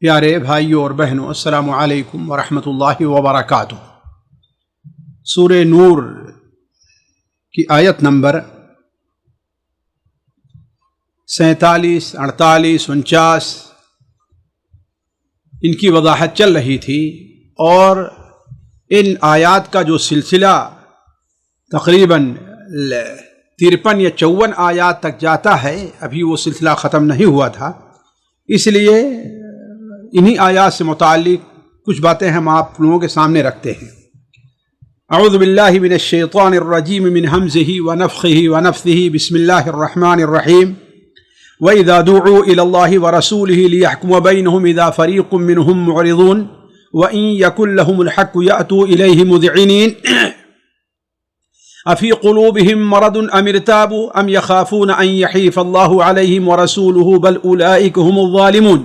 پیارے بھائیوں اور بہنوں، السلام علیکم ورحمۃ اللہ وبرکاتہ۔ سورہ نور کی آیت نمبر 47، 48، 49 ان کی وضاحت چل رہی تھی، اور ان آیات کا جو سلسلہ تقریباً 53 یا 54 آیات تک جاتا ہے، ابھی وہ سلسلہ ختم نہیں ہوا تھا، اس لیے انہی آیات سے متعلق کچھ باتیں ہم آپ لوگوں کے سامنے رکھتے ہیں۔ اعوذ باللہ من الشیطان الرجیم من ہمزہ ونفخہ ونفثہ، بسم اللہ الرحمن الرحیم۔ وَإِذَا دُعُوا إِلَى اللَّهِ وَرَسُولِهِ لِيَحْكُمَ بَيْنَهُمْ إِذَا فَرِيقٌ مِّنْهُمْ مُعْرِضُونَ وَإِن يَكُن لَّهُمُ الْحَقُّ يَأْتُوا إِلَيْهِ مُذْعِنِينَ أَفِي قُلُوبِهِم مَّرَضٌ أَمِ ارْتَابُوا أَمْ يَخَافُونَ أَن يَحِيفَ اللَّهُ عَلَيْهِمْ وَرَسُولُهُ بَلْ أُولَٰئِكَ هُمُ الظَّالِمُونَ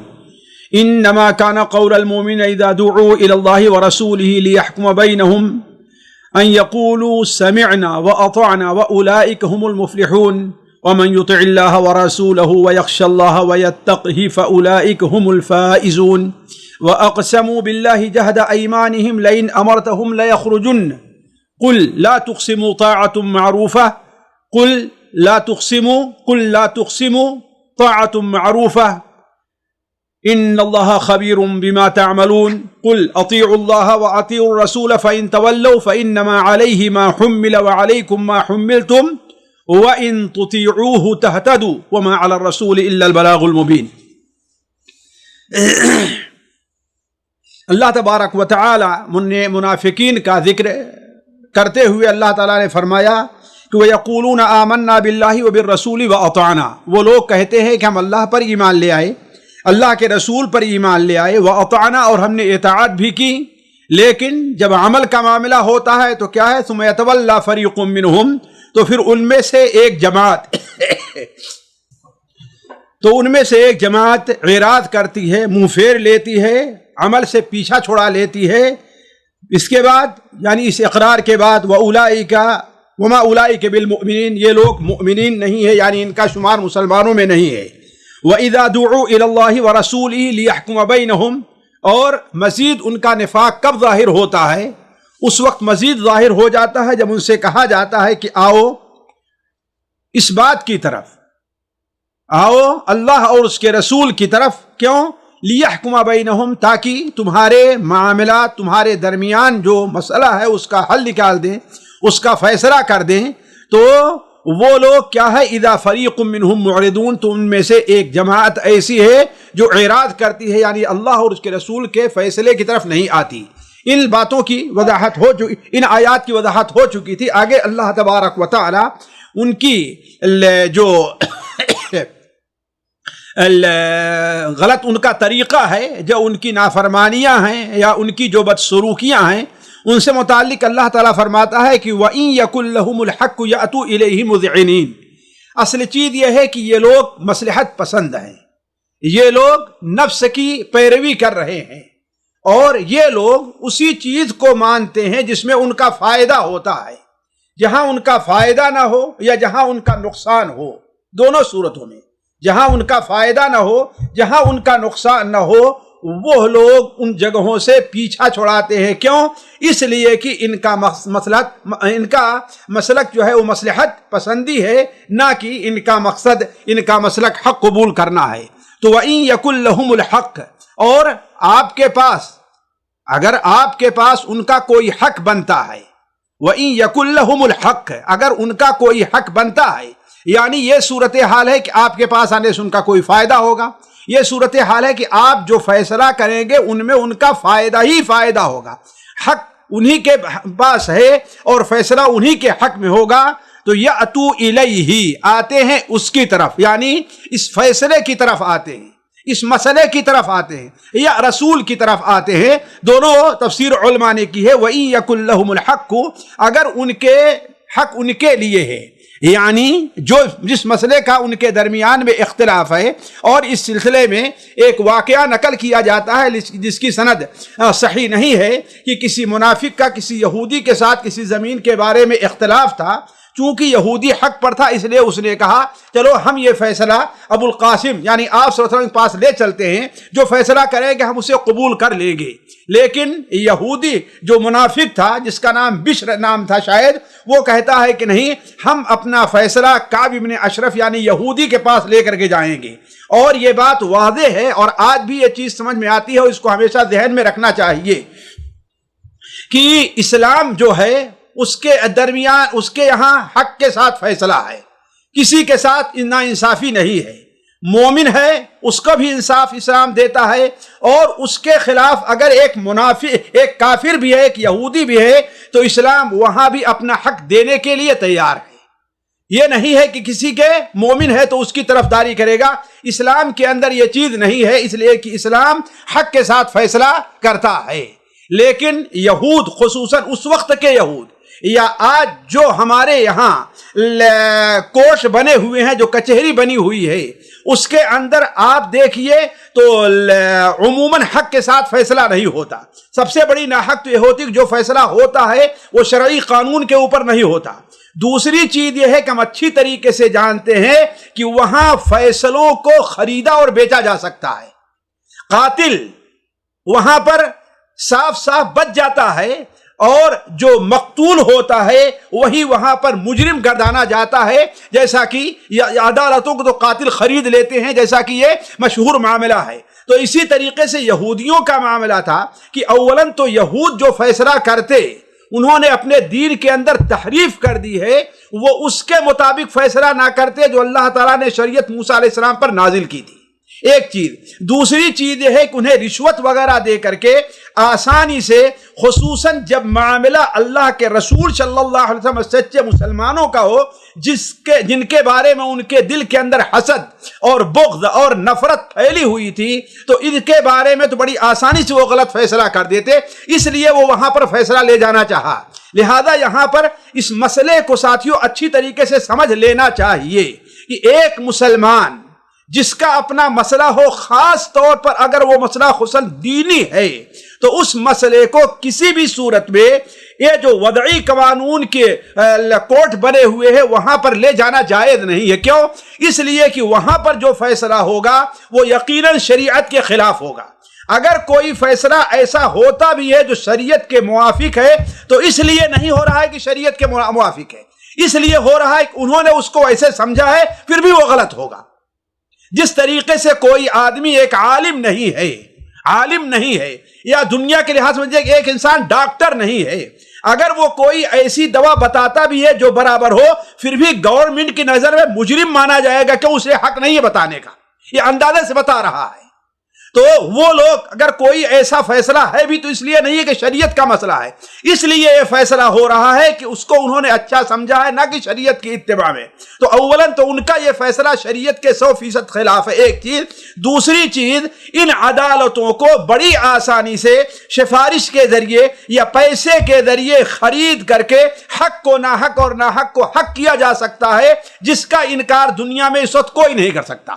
إنما كان قول المؤمنين إذا دعوا إلى الله ورسوله ليحكم بينهم أن يقولوا سمعنا وأطعنا وأولئك هم المفلحون ومن يطع الله ورسوله ويخشى الله ويتقه فأولئك هم الفائزون وأقسموا بالله جهد أيمانهم لئن أمرتهم ليخرجن قل لا تقسموا طاعة معروفة قل لا تقسموا طاعة معروفة ان اللہ خبیر بما تعملون قل اطیعوا اللہ واطیعوا الرسول فإن تولوا فإنما علیہ ما حمل وعلیکم ما حملتم وإن تطیعوه تہتدوا وما علی الرسول الا البلاغ المبین۔ اللہ تبارک و تعالی منافقین کا ذکر کرتے ہوئے اللہ تعالیٰ نے فرمایا کہ وَيَقُولُونَ آمَنَّا بِاللَّهِ وَبِالرَّسُولِ وَأَطَعْنَا، وہ لوگ کہتے ہیں کہ ہم اللہ پر ایمان لے آئے، اللہ کے رسول پر ایمان لے آئے، وَأَطَعْنَا اور ہم نے اطاعت بھی کی، لیکن جب عمل کا معاملہ ہوتا ہے تو کیا ہے؟ ثُمَّ يَتَوَلَّىٰ فَرِيقٌ مِّنْهُمْ، تو پھر ان میں سے ایک جماعت اعراض کرتی ہے، منہ پھیر لیتی ہے، عمل سے پیچھا چھڑا لیتی ہے۔ اس کے بعد یعنی اس اقرار کے بعد وَمَا أُولَٰئِكَ بِالْمُؤْمِنِينَ، یہ لوگ مؤمنین نہیں ہے، یعنی ان کا شمار مسلمانوں میں نہیں ہے۔ وَإِذَا دُعُوا إِلَى اللَّهِ وَرَسُولِهِ لِيَحْكُمَ بَيْنَهُمْ، اور مزید ان کا نفاق کب ظاہر ہوتا ہے؟ اس وقت مزید ظاہر ہو جاتا ہے جب ان سے کہا جاتا ہے کہ آؤ اس بات کی طرف، آؤ اللہ اور اس کے رسول کی طرف۔ کیوں؟ لِيَحْكُمَ بَيْنَهُمْ، تاکہ تمہارے معاملات، تمہارے درمیان جو مسئلہ ہے اس کا حل نکال دیں، اس کا فیصلہ کر دیں۔ تو وہ لوگ کیا ہے؟ اذا فریق منہم معرضون، تو ان میں سے ایک جماعت ایسی ہے جو اعراض کرتی ہے، یعنی اللہ اور اس کے رسول کے فیصلے کی طرف نہیں آتی۔ ان باتوں کی وضاحت ہو چکی، ان آیات کی وضاحت ہو چکی تھی۔ آگے اللہ تبارک و تعالی ان کی جو غلط ان کا طریقہ ہے، جو ان کی نافرمانیاں ہیں یا ان کی جو بدسلوکیاں ہیں، ان سے متعلق اللہ تعالیٰ فرماتا ہے کہ وَإِن يَكُن لَّهُمُ الْحَقُّ يَأْتُوا إِلَيْهِ مُذْعِنِينَ۔ اصل چیز یہ ہے کہ یہ لوگ مصلحت پسند ہیں، یہ لوگ نفس کی پیروی کر رہے ہیں، اور یہ لوگ اسی چیز کو مانتے ہیں جس میں ان کا فائدہ ہوتا ہے۔ جہاں ان کا فائدہ نہ ہو یا جہاں ان کا نقصان ہو، دونوں صورتوں میں، جہاں ان کا فائدہ نہ ہو، جہاں ان کا نقصان نہ ہو، وہ لوگ ان جگہوں سے پیچھا چھڑاتے ہیں۔ کیوں؟ اس لیے کہ ان کا مسلک جو ہے وہ مصلحت پسندی ہے، نہ کہ ان کا مقصد، ان کا مسلک حق قبول کرنا ہے۔ تو وَإِن يَكُن لَّهُمُ الْحَقُّ، اور آپ کے پاس، اگر آپ کے پاس ان کا کوئی حق بنتا ہے، وَإِن يَكُن لَّهُمُ الْحَقُّ، اگر ان کا کوئی حق بنتا ہے، یعنی یہ صورتحال ہے کہ آپ کے پاس آنے سے ان کا کوئی فائدہ ہوگا، یہ صورتحال ہے کہ آپ جو فیصلہ کریں گے ان میں ان کا فائدہ ہی فائدہ ہوگا، حق انہی کے پاس ہے اور فیصلہ انہی کے حق میں ہوگا، تو یأتوا الیہ، آتے ہیں اس کی طرف، یعنی اس فیصلے کی طرف آتے ہیں، اس مسئلے کی طرف آتے ہیں یا رسول کی طرف آتے ہیں۔ دونوں تفسیر علماء نے کی ہے۔ وَإِن يَكُن لَّهُمُ الْحَقُّ، اگر ان کے حق ان کے لیے ہے، یعنی جس مسئلے کا ان کے درمیان میں اختلاف ہے، اور اس سلسلے میں ایک واقعہ نقل کیا جاتا ہے جس کی سند صحیح نہیں ہے، کہ کسی منافق کا کسی یہودی کے ساتھ کسی زمین کے بارے میں اختلاف تھا، چونکہ یہودی حق پر تھا اس لیے اس نے کہا چلو ہم یہ فیصلہ ابو القاسم یعنی آپ صلی اللہ علیہ وسلم کے پاس لے چلتے ہیں، جو فیصلہ کریں گے ہم اسے قبول کر لیں گے۔ لیکن یہودی جو منافق تھا، جس کا نام بشر نام تھا شاید، وہ کہتا ہے کہ نہیں، ہم اپنا فیصلہ کعب بن اشرف یعنی یہودی کے پاس لے کر کے جائیں گے۔ اور یہ بات واضح ہے اور آج بھی یہ چیز سمجھ میں آتی ہے اور اس کو ہمیشہ ذہن میں رکھنا چاہیے کہ اسلام جو ہے اس کے درمیان اس کے یہاں حق کے ساتھ فیصلہ ہے، کسی کے ساتھ ناانصافی نہیں ہے۔ مومن ہے اس کو بھی انصاف اسلام دیتا ہے، اور اس کے خلاف اگر ایک منافق، ایک کافر بھی ہے، ایک یہودی بھی ہے، تو اسلام وہاں بھی اپنا حق دینے کے لیے تیار ہے۔ یہ نہیں ہے کہ کسی کے مومن ہے تو اس کی طرفداری کرے گا، اسلام کے اندر یہ چیز نہیں ہے، اس لیے کہ اسلام حق کے ساتھ فیصلہ کرتا ہے۔ لیکن یہود، خصوصاً اس وقت کے یہود یا آج جو ہمارے یہاں کوش بنے ہوئے ہیں، جو کچہری بنی ہوئی ہے، اس کے اندر آپ دیکھیے تو عموماً حق کے ساتھ فیصلہ نہیں ہوتا۔ سب سے بڑی ناحق تو یہ ہوتی کہ جو فیصلہ ہوتا ہے وہ شرعی قانون کے اوپر نہیں ہوتا۔ دوسری چیز یہ ہے کہ ہم اچھی طریقے سے جانتے ہیں کہ وہاں فیصلوں کو خریدا اور بیچا جا سکتا ہے۔ قاتل وہاں پر صاف صاف بچ جاتا ہے، اور جو مقتول ہوتا ہے وہی وہاں پر مجرم گردانا جاتا ہے، جیسا کہ عدالتوں کو تو قاتل خرید لیتے ہیں، جیسا کہ یہ مشہور معاملہ ہے۔ تو اسی طریقے سے یہودیوں کا معاملہ تھا کہ اولاً تو یہود جو فیصلہ کرتے، انہوں نے اپنے دین کے اندر تحریف کر دی ہے، وہ اس کے مطابق فیصلہ نہ کرتے جو اللہ تعالیٰ نے شریعت موسیٰ علیہ السلام پر نازل کی تھی، ایک چیز۔ دوسری چیز یہ ہے کہ انہیں رشوت وغیرہ دے کر کے آسانی سے، خصوصاً جب معاملہ اللہ کے رسول صلی اللہ علیہ وسلم سچے مسلمانوں کا ہو، جن کے بارے میں ان کے دل کے اندر حسد اور بغض اور نفرت پھیلی ہوئی تھی، تو ان کے بارے میں تو بڑی آسانی سے وہ غلط فیصلہ کر دیتے، اس لیے وہ وہاں پر فیصلہ لے جانا چاہا۔ لہذا یہاں پر اس مسئلے کو ساتھیوں اچھی طریقے سے سمجھ لینا چاہیے کہ ایک مسلمان جس کا اپنا مسئلہ ہو، خاص طور پر اگر وہ مسئلہ خصوصاً دینی ہے، تو اس مسئلے کو کسی بھی صورت میں یہ جو وضعی قانون کے کوٹ بنے ہوئے ہیں وہاں پر لے جانا جائز نہیں ہے۔ کیوں؟ اس لیے کہ وہاں پر جو فیصلہ ہوگا وہ یقیناً شریعت کے خلاف ہوگا۔ اگر کوئی فیصلہ ایسا ہوتا بھی ہے جو شریعت کے موافق ہے، تو اس لیے نہیں ہو رہا ہے کہ شریعت کے موافق ہے، اس لیے ہو رہا ہے کہ انہوں نے اس کو ایسے سمجھا ہے، پھر بھی وہ غلط ہوگا۔ جس طریقے سے کوئی آدمی ایک عالم نہیں ہے یا دنیا کے لحاظ سے ایک انسان ڈاکٹر نہیں ہے، اگر وہ کوئی ایسی دوا بتاتا بھی ہے جو برابر ہو، پھر بھی گورنمنٹ کی نظر میں مجرم مانا جائے گا کہ اسے حق نہیں ہے بتانے کا، یہ اندازے سے بتا رہا ہے۔ تو وہ لوگ اگر کوئی ایسا فیصلہ ہے بھی تو اس لیے نہیں ہے کہ شریعت کا مسئلہ ہے، اس لیے یہ فیصلہ ہو رہا ہے کہ اس کو انہوں نے اچھا سمجھا ہے، نہ کہ شریعت کی اتباع میں۔ تو اولاً تو ان کا یہ فیصلہ شریعت کے 100% خلاف ہے، ایک چیز۔ دوسری چیز، ان عدالتوں کو بڑی آسانی سے سفارش کے ذریعے یا پیسے کے ذریعے خرید کر کے حق کو ناحق اور ناحق کو حق کیا جا سکتا ہے، جس کا انکار دنیا میں اس وقت کوئی نہیں کر سکتا۔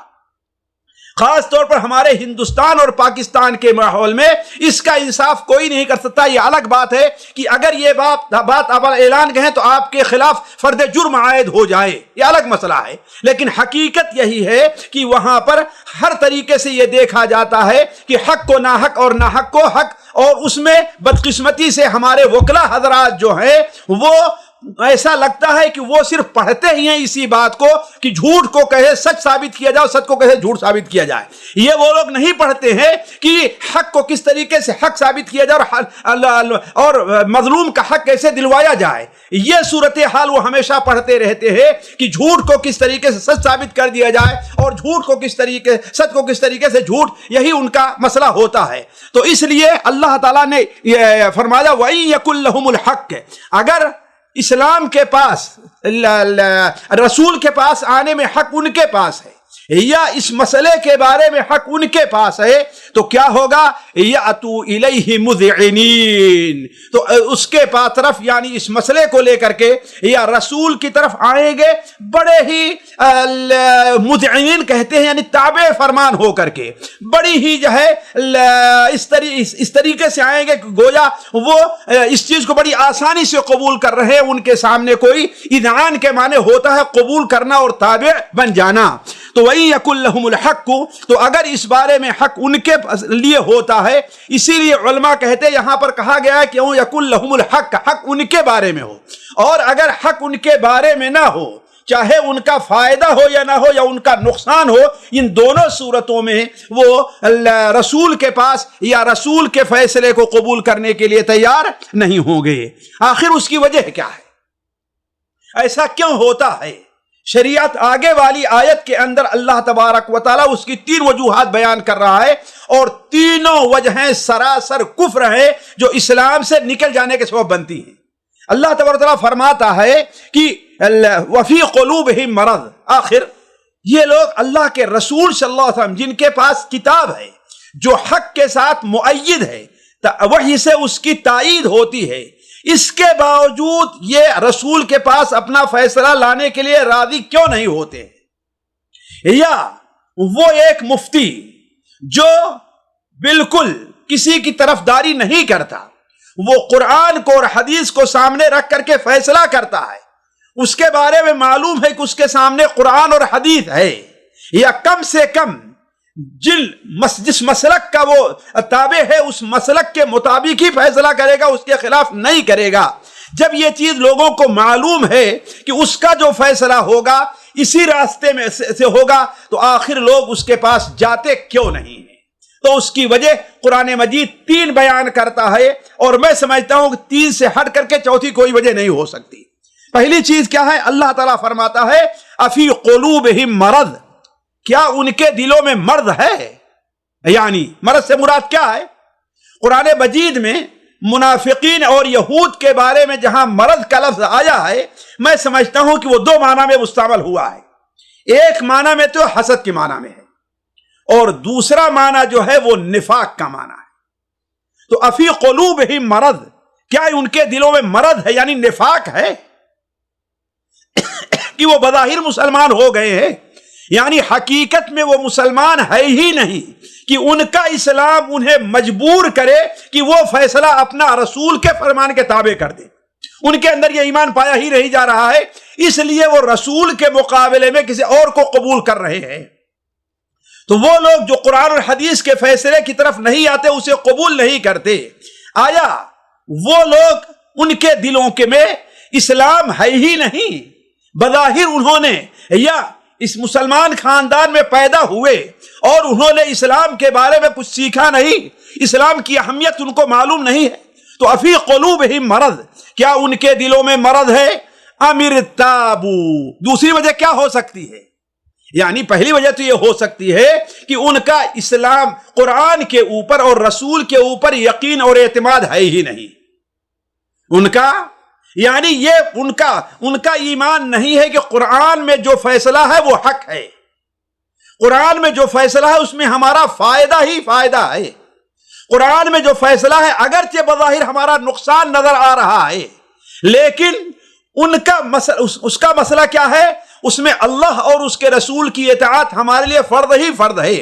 خاص طور پر ہمارے ہندوستان اور پاکستان کے ماحول میں اس کا انصاف کوئی نہیں کر سکتا۔ یہ الگ بات ہے کہ اگر یہ بات آپ اعلان کہیں تو آپ کے خلاف فرد جرم عائد ہو جائے، یہ الگ مسئلہ ہے، لیکن حقیقت یہی ہے کہ وہاں پر ہر طریقے سے یہ دیکھا جاتا ہے کہ حق کو ناحق اور ناحق کو حق، اور اس میں بدقسمتی سے ہمارے وکلا حضرات جو ہیں وہ ایسا لگتا ہے کہ وہ صرف پڑھتے ہی ہیں اسی بات کو کہ جھوٹ کو کہے سچ ثابت کیا جائے، سچ کو کہے جھوٹ ثابت کیا جائے۔ یہ وہ لوگ نہیں پڑھتے ہیں کہ حق کو کس طریقے سے حق ثابت کیا جائے اور مظلوم کا حق کیسے دلوایا جائے۔ یہ صورتحال وہ ہمیشہ پڑھتے رہتے ہیں کہ جھوٹ کو کس طریقے سے سچ ثابت کر دیا جائے اور جھوٹ کو کس طریقے، سچ کو کس طریقے سے جھوٹ، یہی ان کا مسئلہ ہوتا ہے۔ تو اس لیے اللہ تعالیٰ نے فرمایا وَإِن يَكُن لَهُمُ الْحَقُّ، اگر اسلام کے پاس، رسول کے پاس آنے میں حق ان کے پاس ہے، یا اس مسئلے کے بارے میں حق ان کے پاس ہے تو کیا ہوگا؟ یاتو الیہ مذعنین، تو اس کے پاس طرف یعنی اس مسئلے کو لے کر کے یا رسول کی طرف آئیں گے بڑے ہی مذعنین کہتے ہیں یعنی تابع فرمان ہو کر کے، بڑی ہی جو ہے اس طریقے سے آئیں گے گویا وہ اس چیز کو بڑی آسانی سے قبول کر رہے ہیں، ان کے سامنے کوئی اذعان کے معنی ہوتا ہے قبول کرنا اور تابع بن جانا۔ تو وَإِن يَكُن لَّهُمُ الْحَقُّ، تو اگر اس بارے میں حق ان کے لیے ہوتا ہے، اسی لیے علماء کہتے ہیں یہاں پر کہا گیا ہے کہ يَكُن لَّهُمُ الْحَقُّ، حق ان کے بارے میں ہو، اور اگر حق ان کے بارے میں نہ ہو، چاہے ان کا فائدہ ہو یا نہ ہو یا ان کا نقصان ہو، ان دونوں صورتوں میں وہ رسول کے پاس یا رسول کے فیصلے کو قبول کرنے کے لیے تیار نہیں ہوں گے۔ آخر اس کی وجہ کیا ہے؟ ایسا کیوں ہوتا ہے؟ شریعت آگے والی آیت کے اندر اللہ تبارک و تعالیٰ اس کی 3 وجوہات بیان کر رہا ہے، اور تینوں وجہیں سراسر کفر ہیں جو اسلام سے نکل جانے کے سبب بنتی ہیں۔ اللہ تبارک و تعالیٰ فرماتا ہے کہ وفی قلوبہم مرض، آخر یہ لوگ اللہ کے رسول صلی اللہ علیہ وسلم جن کے پاس کتاب ہے جو حق کے ساتھ مؤید ہے، وحی سے اس کی تائید ہوتی ہے، اس کے باوجود یہ رسول کے پاس اپنا فیصلہ لانے کے لیے راضی کیوں نہیں ہوتے؟ یا وہ ایک مفتی جو بالکل کسی کی طرفداری نہیں کرتا، وہ قرآن کو اور حدیث کو سامنے رکھ کر کے فیصلہ کرتا ہے، اس کے بارے میں معلوم ہے کہ اس کے سامنے قرآن اور حدیث ہے، یا کم سے کم جس مسلک کا وہ تابع ہے اس مسلک کے مطابق ہی فیصلہ کرے گا، اس کے خلاف نہیں کرے گا۔ جب یہ چیز لوگوں کو معلوم ہے کہ اس کا جو فیصلہ ہوگا اسی راستے میں سے ہوگا تو آخر لوگ اس کے پاس جاتے کیوں نہیں ہیں؟ تو اس کی وجہ قرآن مجید 3 بیان کرتا ہے، اور میں سمجھتا ہوں کہ 3 سے ہٹ کر کے چوتھی کوئی وجہ نہیں ہو سکتی۔ پہلی چیز کیا ہے؟ اللہ تعالیٰ فرماتا ہے افی قلوبہم مرض، کیا ان کے دلوں میں مرض ہے؟ یعنی مرض سے مراد کیا ہے؟ قرآن مجید میں منافقین اور یہود کے بارے میں جہاں مرض کا لفظ آیا ہے، میں سمجھتا ہوں کہ وہ 2 معنی میں مستعمل ہوا ہے۔ ایک معنی میں تو حسد کے معنی میں ہے، اور دوسرا معنی جو ہے وہ نفاق کا معنی ہے۔ تو افی قلوبہم مرض، کیا ان کے دلوں میں مرض ہے یعنی نفاق ہے کہ وہ بظاہر مسلمان ہو گئے ہیں، یعنی حقیقت میں وہ مسلمان ہے ہی نہیں، کہ ان کا اسلام انہیں مجبور کرے کہ وہ فیصلہ اپنا رسول کے فرمان کے تابع کر دے۔ ان کے اندر یہ ایمان پایا ہی نہیں جا رہا ہے، اس لیے وہ رسول کے مقابلے میں کسی اور کو قبول کر رہے ہیں۔ تو وہ لوگ جو قرآن اور حدیث کے فیصلے کی طرف نہیں آتے، اسے قبول نہیں کرتے، آیا وہ لوگ ان کے دلوں کے میں اسلام ہے ہی نہیں؟ بظاہر انہوں نے یا اس مسلمان خاندان میں پیدا ہوئے اور انہوں نے اسلام کے بارے میں کچھ سیکھا نہیں، اسلام کی اہمیت ان کو معلوم نہیں ہے، تو افی قلوبہم مرض، کیا ان کے دلوں میں مرض ہے؟ ام ارتابوا، دوسری وجہ کیا ہو سکتی ہے؟ یعنی پہلی وجہ تو یہ ہو سکتی ہے کہ ان کا اسلام قرآن کے اوپر اور رسول کے اوپر یقین اور اعتماد ہے ہی نہیں، ان کا یعنی یہ ان کا ایمان نہیں ہے کہ قرآن میں جو فیصلہ ہے وہ حق ہے، قرآن میں جو فیصلہ ہے اس میں ہمارا فائدہ ہی فائدہ ہے، قرآن میں جو فیصلہ ہے اگرچہ بظاہر ہمارا نقصان نظر آ رہا ہے، لیکن اس کا مسئلہ کیا ہے؟ اس میں اللہ اور اس کے رسول کی اطاعت ہمارے لیے فرض ہی فرض ہے،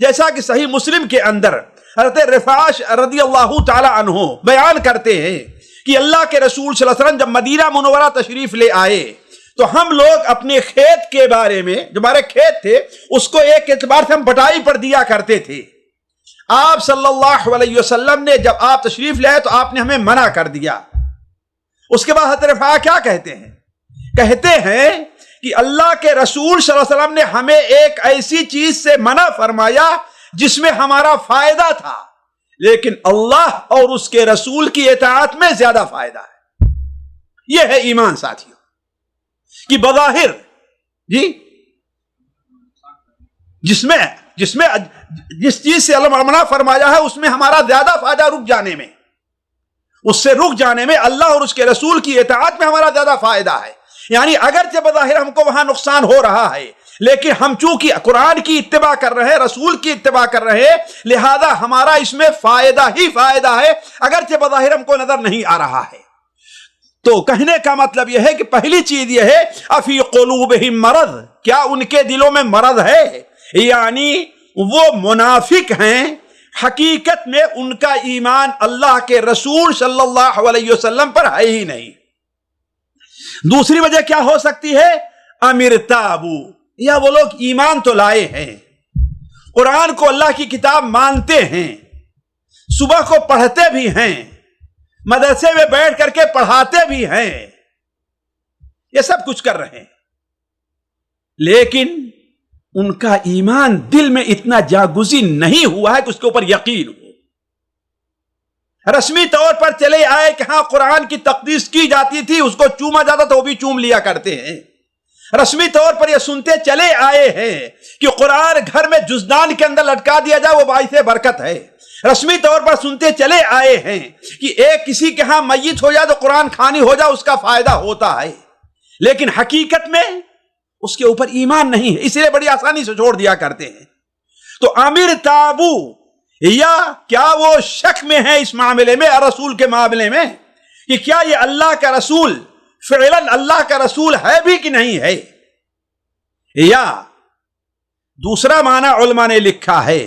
جیسا کہ صحیح مسلم کے اندر حضرت رفاعہ رضی اللہ تعالی عنہ بیان کرتے ہیں کہ اللہ کے رسول صلی اللہ علیہ وسلم جب مدینہ منورہ تشریف لے آئے تو ہم لوگ اپنے کھیت کے بارے میں، جو ہمارے کھیت تھے اس کو ایک اعتبار سے ہم بٹائی پر دیا کرتے تھے۔ آپ صلی اللہ علیہ وسلم نے جب آپ تشریف لے آئے تو آپ نے ہمیں منع کر دیا۔ اس کے بعد حضرت رفاعہ کیا کہتے ہیں؟ کہتے ہیں کہ اللہ کے رسول صلی اللہ علیہ وسلم نے ہمیں ایک ایسی چیز سے منع فرمایا جس میں ہمارا فائدہ تھا، لیکن اللہ اور اس کے رسول کی اطاعت میں زیادہ فائدہ ہے۔ یہ ہے ایمان ساتھیوں، کہ بظاہر جس چیز سے اللہ منع فرمایا ہے اس میں ہمارا زیادہ فائدہ رک جانے میں، اس سے رک جانے میں اللہ اور اس کے رسول کی اطاعت میں ہمارا زیادہ فائدہ ہے۔ یعنی اگرچہ بظاہر ہم کو وہاں نقصان ہو رہا ہے، لیکن ہم چونکہ قرآن کی اتباع کر رہے ہیں، رسول کی اتباع کر رہے ہیں، لہذا ہمارا اس میں فائدہ ہی فائدہ ہے، اگرچہ بظاہر ہم کو نظر نہیں آ رہا ہے۔ تو کہنے کا مطلب یہ ہے کہ پہلی چیز یہ ہے افی قلوبہم مرض، کیا ان کے دلوں میں مرض ہے؟ یعنی وہ منافق ہیں، حقیقت میں ان کا ایمان اللہ کے رسول صلی اللہ علیہ وسلم پر ہے ہی نہیں۔ دوسری وجہ کیا ہو سکتی ہے؟ امرتابو، یا وہ لوگ ایمان تو لائے ہیں، قرآن کو اللہ کی کتاب مانتے ہیں، صبح کو پڑھتے بھی ہیں، مدرسے میں بیٹھ کر کے پڑھاتے بھی ہیں، یہ سب کچھ کر رہے ہیں، لیکن ان کا ایمان دل میں اتنا جاگزی نہیں ہوا ہے کہ اس کے اوپر یقین ہو۔ رسمی طور پر چلے آئے کہ ہاں قرآن کی تقدیس کی جاتی تھی، اس کو چوما جاتا تو وہ بھی چوم لیا کرتے ہیں۔ رسمی طور پر یہ سنتے چلے آئے ہیں کہ قرآن گھر میں جزدان کے اندر لٹکا دیا جائے وہ باعث برکت ہے۔ رسمی طور پر سنتے چلے آئے ہیں کہ ایک کسی کے ہاں میت ہو جائے تو قرآن خوانی ہو جائے اس کا فائدہ ہوتا ہے، لیکن حقیقت میں اس کے اوپر ایمان نہیں ہے، اس لیے بڑی آسانی سے چھوڑ دیا کرتے ہیں۔ تو امیر تابو، یا کیا وہ شک میں ہے اس معاملے میں، رسول کے معاملے میں، کہ کیا یہ اللہ کا رسول فعلاً اللہ کا رسول ہے بھی کہ نہیں ہے؟ یا دوسرا معنی علماء نے لکھا ہے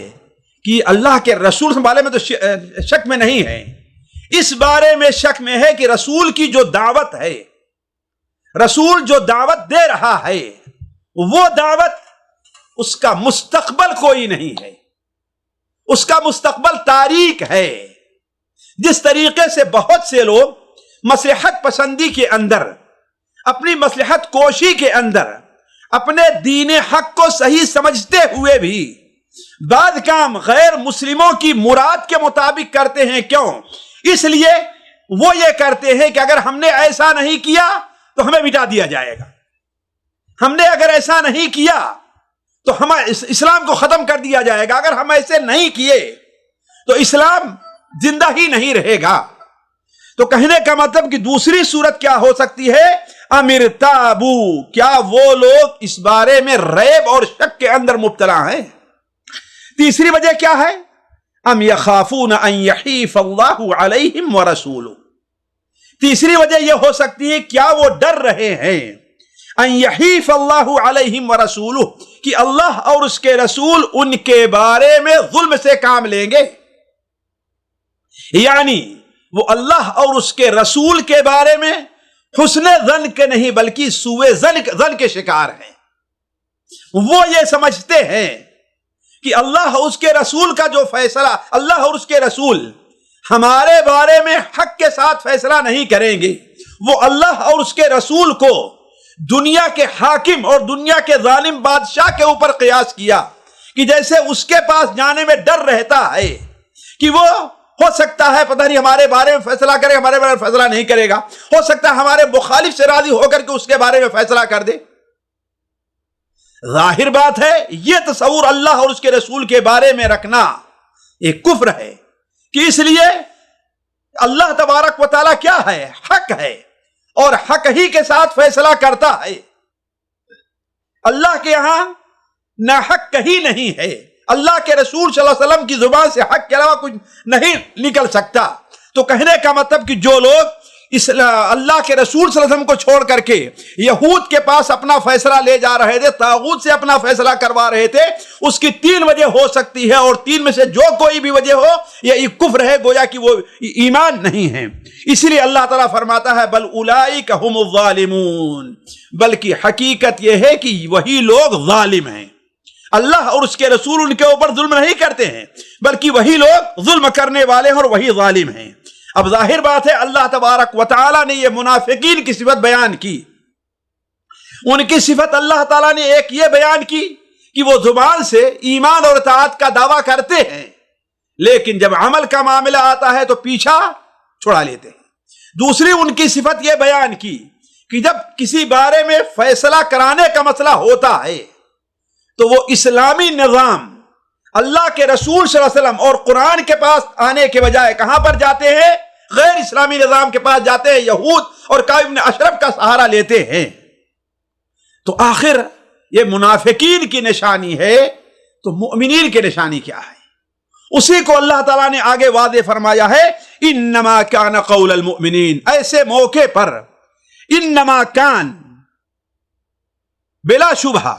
کہ اللہ کے رسول کے بارے میں تو شک میں نہیں ہے، اس بارے میں شک میں ہے کہ رسول کی جو دعوت ہے، رسول جو دعوت دے رہا ہے، وہ دعوت اس کا مستقبل کوئی نہیں ہے، اس کا مستقبل تاریک ہے۔ جس طریقے سے بہت سے لوگ مصلحت پسندی کے اندر، اپنی مصلحت کوشی کے اندر اپنے دین حق کو صحیح سمجھتے ہوئے بھی بعض کام غیر مسلموں کی مراد کے مطابق کرتے ہیں، کیوں؟ اس لیے وہ یہ کرتے ہیں کہ اگر ہم نے ایسا نہیں کیا تو ہمیں مٹا دیا جائے گا، ہم نے اگر ایسا نہیں کیا تو ہم اسلام کو ختم کر دیا جائے گا، اگر ہم ایسے نہیں کیے تو اسلام زندہ ہی نہیں رہے گا۔ تو کہنے کا مطلب کہ دوسری صورت کیا ہو سکتی ہے؟ امرتابو، کیا وہ لوگ اس بارے میں ریب اور شک کے اندر مبتلا ہیں۔ تیسری وجہ کیا ہے؟ ام یخافون ان یحیف اللہ علیہم ورسولہ، تیسری وجہ یہ ہو سکتی ہے کیا وہ ڈر رہے ہیں ان یحیف اللہ علیہم ورسولہ، کہ اللہ اور اس کے رسول ان کے بارے میں ظلم سے کام لیں گے، یعنی وہ اللہ اور اس کے رسول کے بارے میں حسن ظن کے نہیں بلکہ سوء ظن کے شکار ہیں۔ وہ یہ سمجھتے ہیں کہ اللہ اور اس کے رسول کا جو فیصلہ، اللہ اور اس کے رسول ہمارے بارے میں حق کے ساتھ فیصلہ نہیں کریں گے، وہ اللہ اور اس کے رسول کو دنیا کے حاکم اور دنیا کے ظالم بادشاہ کے اوپر قیاس کیا کہ جیسے اس کے پاس جانے میں ڈر رہتا ہے کہ وہ ہو سکتا ہے پتہ نہیں ہمارے بارے میں فیصلہ کرے، ہمارے بارے میں فیصلہ نہیں کرے گا، ہو سکتا ہے ہمارے مخالف سے راضی ہو کر کے اس کے بارے میں فیصلہ کر دے۔ ظاہر بات ہے یہ تصور اللہ اور اس کے رسول کے بارے میں رکھنا ایک کفر ہے، کہ اس لیے اللہ تبارک و تعالیٰ کیا ہے؟ حق ہے، اور حق ہی کے ساتھ فیصلہ کرتا ہے۔ اللہ کے ہاں ناحق کہیں نہیں ہے، اللہ کے رسول صلی اللہ علیہ وسلم کی زبان سے حق کے علاوہ کچھ نہیں نکل سکتا۔ تو کہنے کا مطلب کہ جو لوگ اس اللہ کے رسول صلی اللہ علیہ وسلم کو چھوڑ کر کے یہود کے پاس اپنا فیصلہ لے جا رہے تھے، طاغوت سے اپنا فیصلہ کروا رہے تھے، اس کی تین وجہ ہو سکتی ہے، اور تین میں سے جو کوئی بھی وجہ ہو یہ کفر ہے، گویا کہ وہ ایمان نہیں ہے۔ اسی لیے اللہ تعالیٰ فرماتا ہے بل اولئک هم الظالمون، بلکہ حقیقت یہ ہے کہ وہی لوگ ظالم ہیں۔ اللہ اور اس کے رسول ان کے اوپر ظلم نہیں کرتے ہیں، بلکہ وہی لوگ ظلم کرنے والے ہیں اور وہی ظالم ہیں۔ اب ظاہر بات ہے اللہ تبارک و تعالیٰ نے یہ منافقین کی صفت بیان کی، ان کی صفت اللہ تعالیٰ نے ایک یہ بیان کی کہ وہ زبان سے ایمان اور اطاعت کا دعویٰ کرتے ہیں، لیکن جب عمل کا معاملہ آتا ہے تو پیچھا چھڑا لیتے ہیں۔ دوسری ان کی صفت یہ بیان کی کہ جب کسی بارے میں فیصلہ کرانے کا مسئلہ ہوتا ہے تو وہ اسلامی نظام اللہ کے رسول صلی اللہ علیہ وسلم اور قرآن کے پاس آنے کے بجائے کہاں پر جاتے ہیں؟ غیر اسلامی نظام کے پاس جاتے ہیں، یہود اور کعب بن اشرف کا سہارا لیتے ہیں۔ تو آخر یہ منافقین کی نشانی ہے، تو مؤمنین کی نشانی کیا ہے؟ اسی کو اللہ تعالیٰ نے آگے واضح فرمایا ہے، انما کان قول المؤمنین، ایسے موقع پر انما کان، بلا شبہ،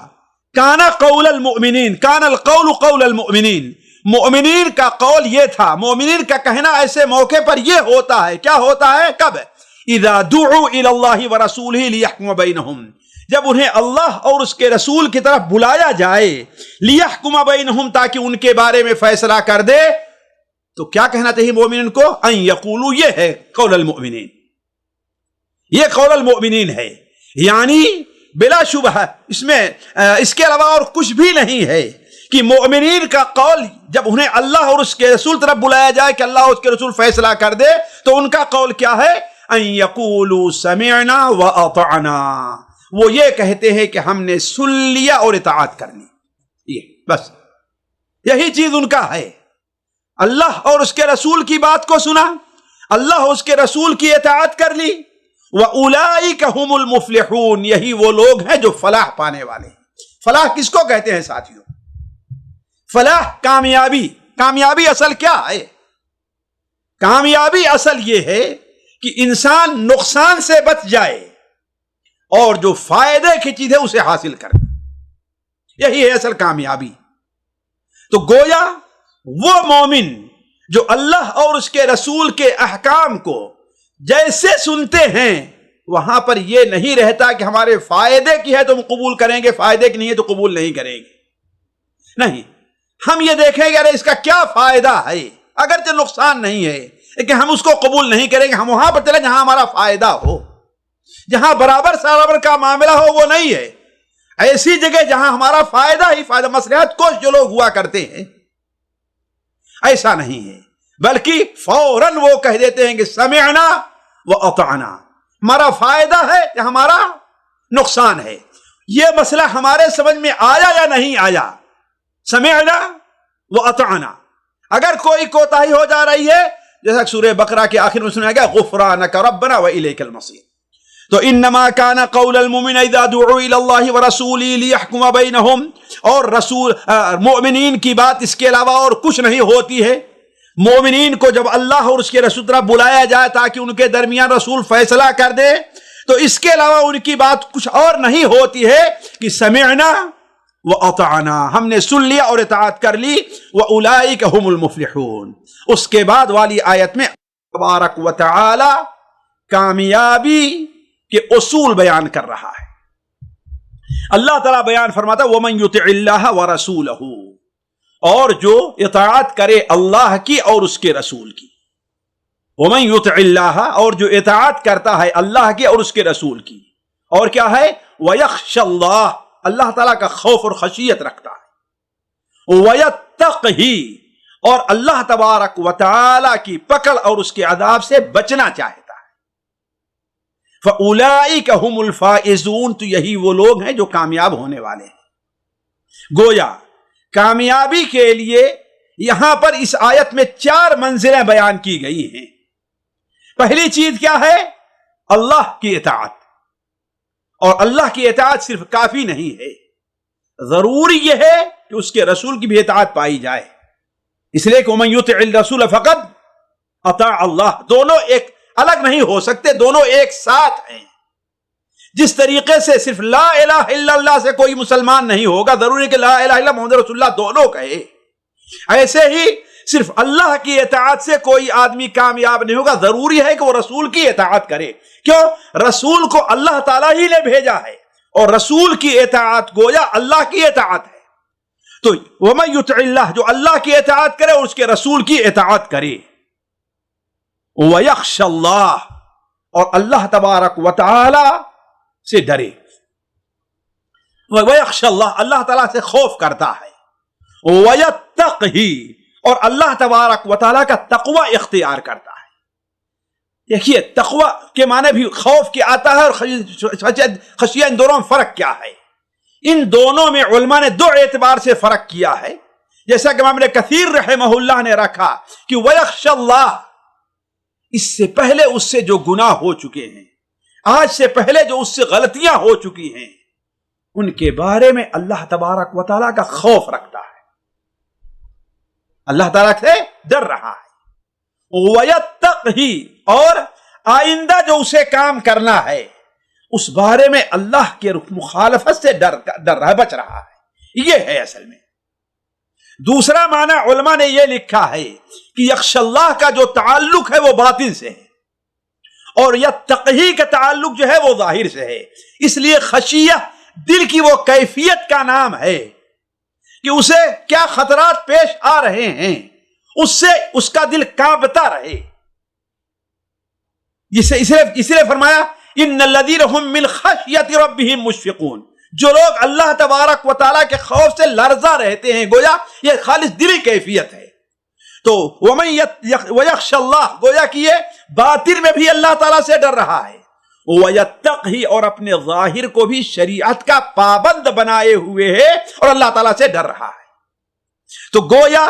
کان قول المؤمنین، کان القول قول المؤمنین، مومنین کا قول یہ تھا، مومنین کا کہنا ایسے موقع پر یہ ہوتا ہے۔ کیا ہوتا ہے؟ کب؟ اذا دعوا الی اللہ ورسولہ لیحکم بینہم، جب انہیں اللہ اور اس کے رسول کی طرف بلایا جائے، لیحکم بینہم، تاکہ ان کے بارے میں فیصلہ کر دے، تو کیا کہنا چاہیے مومنین کو؟ ان یقولوا، یہ ہے قول المؤمنین، یہ قول المؤمنین ہے، یعنی بلا شبہ اس کے علاوہ اور کچھ بھی نہیں ہے کہ مومنین کا قول جب انہیں اللہ اور اس کے رسول طرف بلایا جائے کہ اللہ اور اس کے رسول فیصلہ کر دے، تو ان کا قول کیا ہے؟ ان یقولوا سمعنا واطعنا، وہ یہ کہتے ہیں کہ ہم نے سن لیا اور اطاعت کر لی، یہ بس یہی چیز ان کا ہے۔ اللہ اور اس کے رسول کی بات کو سنا، اللہ اور اس کے رسول کی اطاعت کر لی، وَأُولَئِكَ هُمُ الْمُفْلِحُونَ، یہی وہ لوگ ہیں جو فلاح پانے والے ہیں۔ فلاح کس کو کہتے ہیں ساتھیوں؟ فلاح کامیابی۔ کامیابی اصل کیا ہے؟ کامیابی اصل یہ ہے کہ انسان نقصان سے بچ جائے اور جو فائدے کی چیز ہے اسے حاصل کرے، یہی ہے اصل کامیابی۔ تو گویا وہ مومن جو اللہ اور اس کے رسول کے احکام کو جیسے سنتے ہیں، وہاں پر یہ نہیں رہتا کہ ہمارے فائدے کی ہے تو ہم قبول کریں گے، فائدے کی نہیں ہے تو قبول نہیں کریں گے، نہیں، ہم یہ دیکھیں گے ارے اس کا کیا فائدہ ہے، اگرچہ نقصان نہیں ہے لیکن ہم اس کو قبول نہیں کریں گے، ہم وہاں پر چلیں جہاں ہمارا فائدہ ہو، جہاں برابر سرابر کا معاملہ ہو وہ نہیں ہے، ایسی جگہ جہاں ہمارا فائدہ ہی فائدہ، مصلحت کوش جو لوگ ہوا کرتے ہیں ایسا نہیں ہے، بلکہ فوراً وہ کہہ دیتے ہیں کہ سمعنا واطعنا، ہمارا فائدہ ہے یا ہمارا نقصان ہے، یہ مسئلہ ہمارے سمجھ میں آیا یا نہیں آیا، سمعنا واطعنا۔ اگر کوئی کوتاہی ہو جا رہی ہے، جیسا سورہ بقرہ کے آخر میں سنا گیا غفرانک ربنا والیک المصیر، تو انما کان قول المؤمن اذا دعوا الی اللہ ورسولہ لیحکم بینہم، اور رسول مومنین کی بات اس کے علاوہ اور کچھ نہیں ہوتی ہے۔ مومنین کو جب اللہ اور اس کے رسول طرف بلایا جائے تاکہ ان کے درمیان رسول فیصلہ کر دے، تو اس کے علاوہ ان کی بات کچھ اور نہیں ہوتی ہے کہ سمعنا واطعنا، ہم نے سن لیا اور اطاعت کر لی، واولئک هم المفلحون۔ اس کے بعد والی آیت میں تبارک و تعالی کامیابی کے اصول بیان کر رہا ہے۔ اللہ تعالیٰ بیان فرماتا ہے وَمَن يُطِعِ اللَّهَ وَرَسُولَهُ، اور جو اطاعت کرے اللہ کی اور اس کے رسول کی، وَمَن يُطِعِ اللَّهَ، اور جو اطاعت کرتا ہے اللہ کی اور اس کے رسول کی، اور کیا ہے؟ وَيَخْشَ اللَّهَ، اللہ تعالیٰ کا خوف اور خشیت رکھتا ہے، وَيَتَّقْهِ، اور اللہ تبارک و تعالی کی پکڑ اور اس کے عذاب سے بچنا چاہتا ہے، فَأُولَئِكَ هُمُ الْفَائِزُونَ، تو یہی وہ لوگ ہیں جو کامیاب ہونے والے ہیں۔ گویا کامیابی کے لیے یہاں پر اس آیت میں 4 منزلیں بیان کی گئی ہیں۔ پہلی چیز کیا ہے؟ اللہ کی اطاعت، اور اللہ کی اطاعت صرف کافی نہیں ہے، ضروری یہ ہے کہ اس کے رسول کی بھی اطاعت پائی جائے، اس لیے کہ وَمَن يُطِعِ الرَّسُولَ فَقَدْ أَطَاعَ اللَّهَ، دونوں ایک الگ نہیں ہو سکتے، دونوں ایک ساتھ ہیں۔ جس طریقے سے صرف لا الہ الا اللہ سے کوئی مسلمان نہیں ہوگا، ضروری کہ لا الہ الا محمد رسول اللہ دونوں کہے، ایسے ہی صرف اللہ کی اطاعت سے کوئی آدمی کامیاب نہیں ہوگا، ضروری ہے کہ وہ رسول کی اطاعت کرے۔ کیوں؟ رسول کو اللہ تعالیٰ ہی نے بھیجا ہے، اور رسول کی اطاعت گویا اللہ کی اطاعت ہے۔ تو وَمَن يُطِعِ اللَّهَ، جو اللہ کی اطاعت کرے اور اس کے رسول کی اطاعت کرے، وَيَخْشَ اللَّهَ، اور اللہ تبارک و تعالی سے ڈرے، وَيَخْشَ اللَّهَ، اللہ تعالیٰ سے خوف کرتا ہے، وَيَتَّقْهِ، اور اللہ تبارک و تعالیٰ کا تقوی اختیار کرتا ہے۔ دیکھیے تقوی کے معنی بھی خوف کی آتا ہے اور خشیہ، ان دونوں میں فرق کیا ہے؟ ان دونوں میں علماء نے 2 اعتبار سے فرق کیا ہے، جیسا کہ امام ابن کثیر رحمہ اللہ نے رکھا کہ وَيَخْشَ اللَّهَ، اس سے پہلے اس سے جو گناہ ہو چکے ہیں، آج سے پہلے جو اس سے غلطیاں ہو چکی ہیں، ان کے بارے میں اللہ تبارک و تعالیٰ کا خوف رکھتا ہے، اللہ تعالیٰ سے ڈر رہا ہے، وَيَتَّقْهِ، اور آئندہ جو اسے کام کرنا ہے اس بارے میں اللہ کے مخالفت سے ڈر رہا ہے، بچ رہا ہے، یہ ہے اصل میں۔ دوسرا معنی علماء نے یہ لکھا ہے کہ یخشى اللہ کا جو تعلق ہے وہ باطن سے ہے، اور یتقی کا تعلق جو ہے وہ ظاہر سے ہے، اس لیے خشیہ دل کی وہ کیفیت کا نام ہے کہ اسے کیا خطرات پیش آ رہے ہیں اس سے اس کا دل کانپتا رہے۔ اس لیے فرمایا ان الذین هم من خشیۃ ربهم مشفقون، جو لوگ اللہ تبارک و تعالیٰ کے خوف سے لرزا رہتے ہیں، گویا یہ خالص دلی کیفیت ہے۔ تو وَيَخْشَ اللَّهَ، گویا کہ یہ باطن میں بھی اللہ تعالیٰ سے ڈر رہا ہے، وَيَتَّقْهِ، اور اپنے ظاہر کو بھی شریعت کا پابند بنائے ہوئے ہے اور اللہ تعالیٰ سے ڈر رہا ہے۔ تو گویا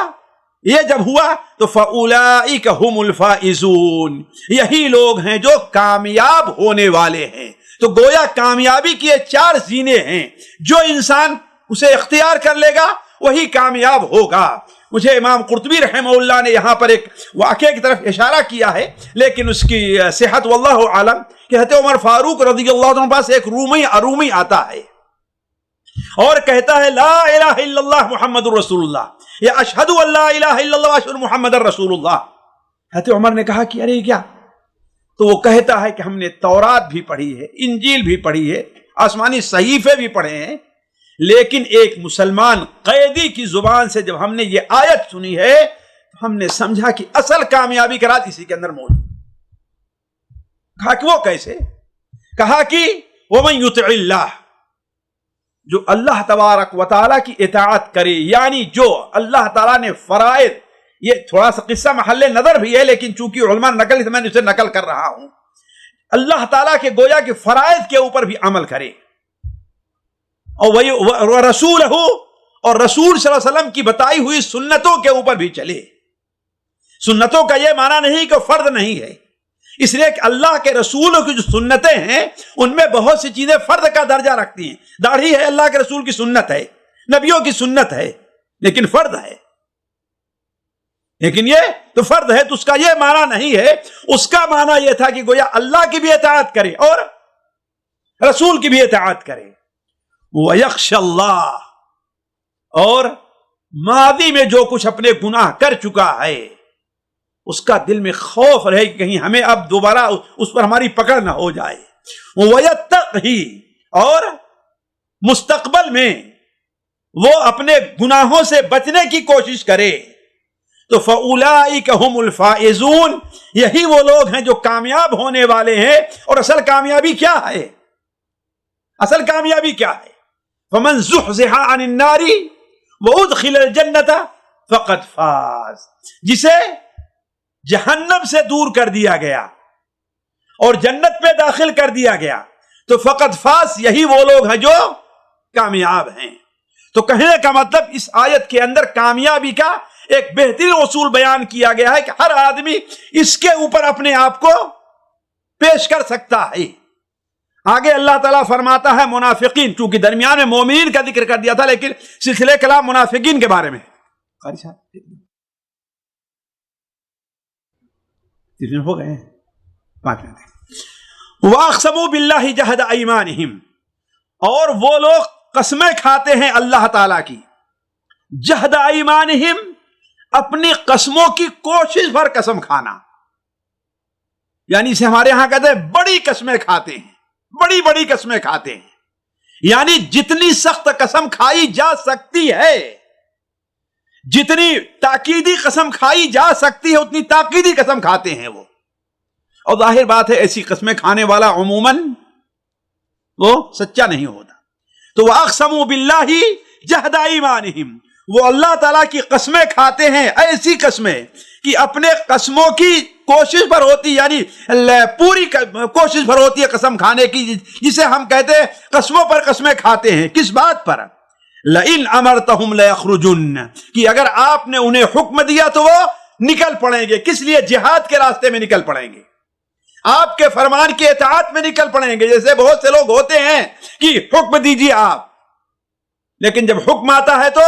یہ جب ہوا تو فَأُولَئِكَ هُمُ الْفَائِزُونَ، یہی لوگ ہیں جو کامیاب ہونے والے ہیں۔ تو گویا کامیابی کی یہ 4 زینے ہیں، جو انسان اسے اختیار کر لے گا وہی کامیاب ہوگا۔ مجھے امام قرطبی رحمہ اللہ نے یہاں پر ایک واقعے کی طرف اشارہ کیا ہے، لیکن اس کی صحت واللہ عالم، کہتے عمر فاروق رضی اللہ عنہ پاس ایک ارومی آتا ہے اور کہتا ہے لا الہ الا اللہ محمد الرسول اللہ، یا اشہد ان لا الہ الا اللہ واشہد محمد الرسول اللہ۔ حضرت عمر نے کہا کہ ارے کیا؟ تو وہ کہتا ہے کہ ہم نے تورات بھی پڑھی ہے، انجیل بھی پڑھی ہے، آسمانی صحیفے بھی پڑھے ہیں، لیکن ایک مسلمان قیدی کی زبان سے جب ہم نے یہ آیت سنی ہے تو ہم نے سمجھا کہ اصل کامیابی کا راز اسی کے اندر موجود۔ کہا کہ وہ کیسے؟ کہا کہ وَمَن يُطِعِ اللَّهَ، جو اللہ تبارک و تعالیٰ کی اطاعت کرے، یعنی جو اللہ تعالیٰ نے فرائض، یہ تھوڑا سا قصہ محل نظر بھی ہے لیکن چونکہ علماء نقل میں اسے نقل کر رہا ہوں، اللہ تعالیٰ کے گویا کہ فرائض کے اوپر بھی عمل کرے، اور رسول ہو، اور رسول صلی اللہ علیہ وسلم کی بتائی ہوئی سنتوں کے اوپر بھی چلے۔ سنتوں کا یہ معنی نہیں کہ فرض نہیں ہے، اس لیے کہ اللہ کے رسولوں کی جو سنتیں ہیں ان میں بہت سی چیزیں فرض کا درجہ رکھتی ہیں۔ داڑھی ہے، اللہ کے رسول کی سنت ہے، نبیوں کی سنت ہے، لیکن فرض ہے، لیکن یہ تو فرض ہے، تو اس کا یہ معنی نہیں ہے۔ اس کا معنی یہ تھا کہ گویا اللہ کی بھی اطاعت کرے اور رسول کی بھی اطاعت کرے۔ وَيَخْشَ اللَّهَ، اور ماضی میں جو کچھ اپنے گناہ کر چکا ہے اس کا دل میں خوف رہے کہ کہیں ہمیں اب دوبارہ اس پر ہماری پکڑ نہ ہو جائے۔ وَيَتَّقْهِ، اور مستقبل میں وہ اپنے گناہوں سے بچنے کی کوشش کرے۔ تو فَأُولَئِكَ هُمُ الْفَائِزُونَ، یہی وہ لوگ ہیں جو کامیاب ہونے والے ہیں۔ اور اصل کامیابی کیا ہے؟ اصل کامیابی کیا ہے؟ فَمَنْ زُحْزِحَ عَنِ النَّارِ وَأُدْخِلَ الْجَنَّةَ فَقَدْ فَازَ، جسے جہنم سے دور کر دیا گیا اور جنت میں داخل کر دیا گیا تو فقط فاز، یہی وہ لوگ ہیں جو کامیاب ہیں۔ تو کہنے کا مطلب اس آیت کے اندر کامیابی کا ایک بہترین اصول بیان کیا گیا ہے کہ ہر آدمی اس کے اوپر اپنے آپ کو پیش کر سکتا ہے۔ آگے اللہ تعالیٰ فرماتا ہے منافقین، چونکہ درمیان میں مومنین کا ذکر کر دیا تھا لیکن سلسلے کلام منافقین کے بارے میں قاری صاحب ہو گئے 5 منٹ۔ وَأَقْسَمُوا بِاللَّهِ جَهْدَ أَيْمَانِهِمْ، اور وہ لوگ قسمیں کھاتے ہیں اللہ تعالیٰ کی، جہد ایمانہم، اپنی قسموں کی کوشش بھر قسم کھانا، یعنی اسے ہمارے ہاں کہتے ہیں بڑی قسمیں کھاتے ہیں، بڑی بڑی قسمیں کھاتے ہیں، یعنی جتنی سخت قسم کھائی جا سکتی ہے، جتنی تاکیدی قسم کھائی جا سکتی ہے اتنی تاکیدی قسم کھاتے ہیں وہ۔ اور ظاہر بات ہے ایسی قسمیں کھانے والا عموماً وہ سچا نہیں ہوتا۔ تو وَأَقْسَمُوا بِاللَّهِ جَهْدَ أَيْمَانِهِمْ، وہ اللہ تعالیٰ کی قسمیں کھاتے ہیں، ایسی قسمیں کہ اپنے قسموں کی کوشش پر ہوتی، یعنی پوری کوشش پر ہوتی ہے قسم کھانے کی، جسے ہم کہتے ہیں قسموں پر قسمیں کھاتے ہیں۔ کس بات پر؟ لَإِنْ أَمَرْتَهُمْ لَيَخْرُجُنَّ، کہ اگر آپ نے انہیں حکم دیا تو وہ نکل پڑیں گے۔ کس لیے؟ جہاد کے راستے میں نکل پڑیں گے، آپ کے فرمان کی اطاعت میں نکل پڑیں گے۔ جیسے بہت سے لوگ ہوتے ہیں کہ حکم دیجیے آپ، لیکن جب حکم آتا ہے تو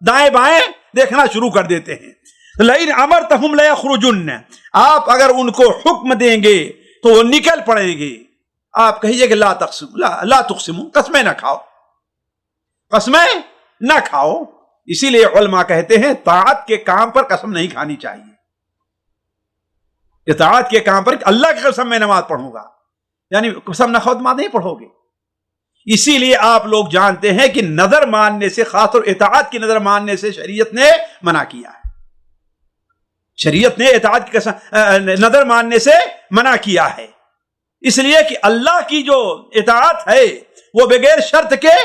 دائیں بائیں دیکھنا شروع کر دیتے ہیں. لئن امرتہم لیخرجن، آپ اگر ان کو حکم دیں گے تو وہ نکل پڑیں گے. آپ کہیے کہ لا تقسموا، قسمیں نہ کھاؤ، قسمیں نہ کھاؤ. اسی لیے علماء کہتے ہیں طاعت کے کام پر قسم نہیں کھانی چاہیے. اطاعت کے کام پر اللہ کی قسم میں نماز پڑھوں گا، یعنی قسم نہ خود نماز نہیں پڑھو گے. اسی لیے آپ لوگ جانتے ہیں کہ نظر ماننے سے، خاص طور اطاعت کی نظر ماننے سے شریعت نے منع کیا ہے. شریعت نے اطاعت کی نظر ماننے سے منع کیا ہے، اس لیے کہ اللہ کی جو اطاعت ہے وہ بغیر شرط کے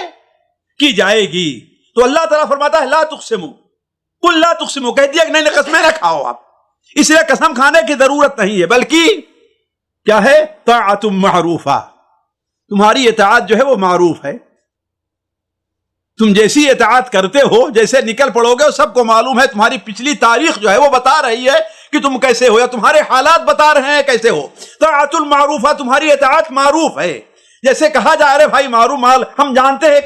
کی جائے گی. تو اللہ تعالیٰ فرماتا ہے لا تقسموا، قل لا تقسموا، کہہ دیا کہ نہیں قسمیں نہ کھاؤ آپ. اس لیے قسم کھانے کی ضرورت نہیں ہے، بلکہ کیا ہے؟ طاعت معروفہ، تمہاری اطاعت جو ہے وہ معروف ہے. تم جیسی اطاعت کرتے ہو، جیسے نکل پڑو گے، سب کو معلوم ہے. تمہاری پچھلی تاریخ جو ہے وہ بتا رہی ہے کہ تم کیسے ہو، یا تمہارے حالات بتا رہے ہیں کیسے ہو. طاعت المعروفہ، تمہاری اطاعت معروف ہے. جیسے کہا جا رہا ہے بھائی معروف مال، ہم جانتے ہیں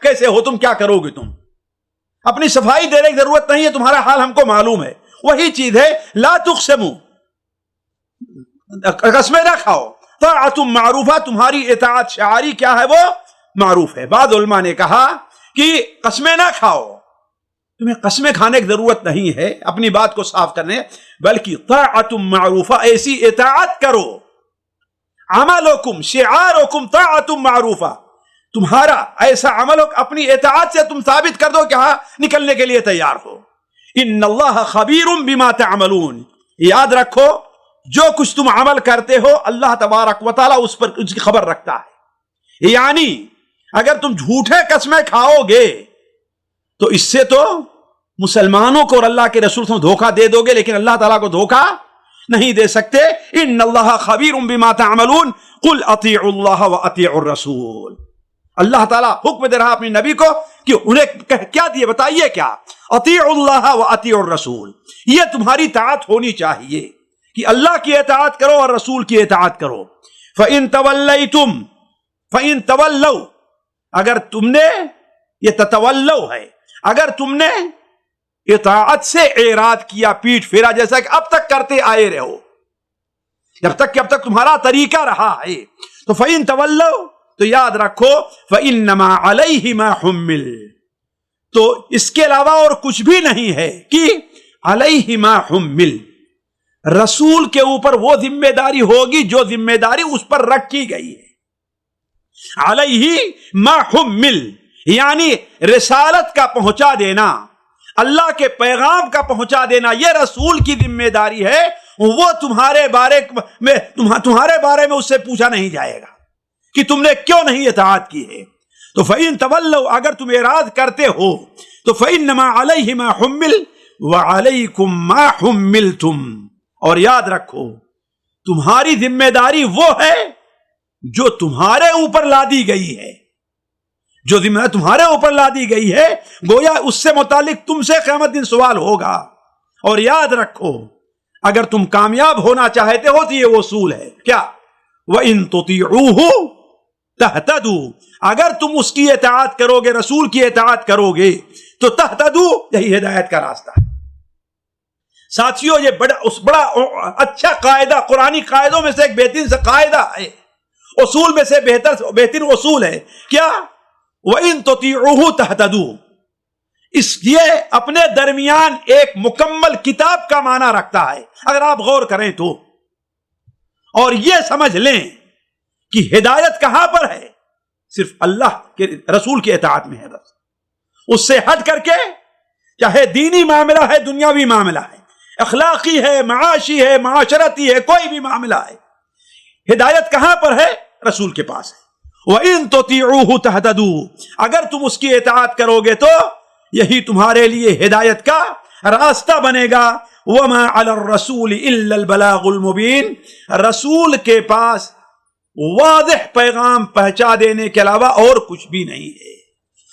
کیسے ہو، تم کیا کرو گے، تم اپنی صفائی دینے کی ضرورت نہیں ہے، تمہارا حال ہم کو معلوم ہے. وہی چیز ہے لا تقسموا، قسمیں نہ کھاؤ. طاعت معروفہ، تمہاری اطاعت شعاری کیا ہے؟ وہ معروف ہے. بعض علماء نے کہا کہ قسمیں نہ کھاؤ، تمہیں قسمیں کھانے کی ضرورت نہیں ہے اپنی بات کو صاف کرنے، بلکہ طاعت معروفہ، ایسی اطاعت کرو. عملکم شعارکم طاعت معروفہ، تمہارا ایسا عمل ہو اپنی اطاعت سے تم ثابت کر دو کہ ہاں نکلنے کے لیے تیار ہو. ان اللہ خبیر بما تعملون، یاد رکھو جو کچھ تم عمل کرتے ہو اللہ تبارک و تعالیٰ اس پر اس کی خبر رکھتا ہے. یعنی اگر تم جھوٹے قسمیں کھاؤ گے تو اس سے تو مسلمانوں کو اور اللہ کے رسول سے دھوکہ دے دو گے، لیکن اللہ تعالیٰ کو دھوکہ نہیں دے سکتے. ان اللہ خبیر بما تعملون قل اطیعوا اللہ واطیعوا الرسول. اللہ تعالیٰ حکم دے رہا اپنے نبی کو کہ انہیں کیا دیے، بتائیے کیا؟ اطیعوا اللہ واطیعوا الرسول، یہ تمہاری اطاعت ہونی چاہیے کہ اللہ کی اطاعت کرو اور رسول کی اطاعت کرو. فَإِن تَوَلَّيْتُمْ فَإِن تَوَلَّوْا، اگر تم نے، یہ تتولو ہے، اگر تم نے اطاعت سے اعراض کیا، پیٹ پھیرا، جیسا کہ اب تک کرتے آئے رہو، جب تک کہ اب تک تمہارا طریقہ رہا ہے، تو فَإِن تَوَلَّوْا، تو یاد رکھو فَإِنَّمَا عَلَيْهِ مَا حُمِّلَ، تو اس کے علاوہ اور کچھ بھی نہیں ہے کہ علیہ ما حمل، رسول کے اوپر وہ ذمہ داری ہوگی جو ذمہ داری اس پر رکھی گئی ہے. علیہ ما حمل یعنی رسالت کا پہنچا دینا، اللہ کے پیغام کا پہنچا دینا، یہ رسول کی ذمہ داری ہے. وہ تمہارے بارے میں اس سے پوچھا نہیں جائے گا کہ تم نے کیوں نہیں اطاعت کی ہے. تو فَإِن تَوَلَّوْا، اگر تم اعراض کرتے ہو تو فَإِنَّمَا عَلَيْهِ مَا حُمِّلَ وَعَلَيْكُمْ مَا حُمِّلْتُمْ، اور یاد رکھو تمہاری ذمہ داری وہ ہے جو تمہارے اوپر لادی گئی ہے، جو ذمہ تمہارے اوپر لادی گئی ہے، گویا اس سے متعلق تم سے قیامت دن سوال ہوگا. اور یاد رکھو اگر تم کامیاب ہونا چاہتے ہو تو یہ اصول ہے کیا؟ وَإِن تُطِيعُوهُ تَهْتَدُوا، اگر تم اس کی اطاعت کرو گے، رسول کی اطاعت کرو گے تو تہتدوا، یہی ہدایت کا راستہ ہے. ساتھیوں یہ بڑا اچھا قاعدہ، قرآنی قاعدوں میں سے ایک بہترین سے قاعدہ ہے، اصول میں سے بہترین اصول ہے کیا؟ وَإِن تُطِيعُوهُ تَهْتَدُوا. اس یہ اپنے درمیان ایک مکمل کتاب کا معنی رکھتا ہے اگر آپ غور کریں تو، اور یہ سمجھ لیں کہ ہدایت کہاں پر ہے؟ صرف اللہ کے رسول کی اطاعت میں ہے. بس اس سے ہٹ کر کے چاہے دینی معاملہ ہے، دنیاوی معاملہ ہے، اخلاقی ہے، معاشی ہے، معاشرتی ہے، کوئی بھی معاملہ ہے، ہدایت کہاں پر ہے؟ رسول کے پاس ہے. وَإِن تُطِيعُوهُ تَهْتَدُوا، اگر تم اس کی اطاعت کرو گے تو یہی تمہارے لیے ہدایت کا راستہ بنے گا. وَمَا عَلَى الرَّسُولِ إِلَّا الْبَلَاغُ الْمُبِينُ، رسول کے پاس واضح پیغام پہنچا دینے کے علاوہ اور کچھ بھی نہیں ہے.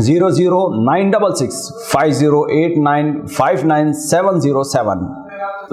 009665089590707।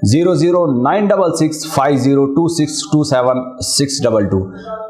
00966502627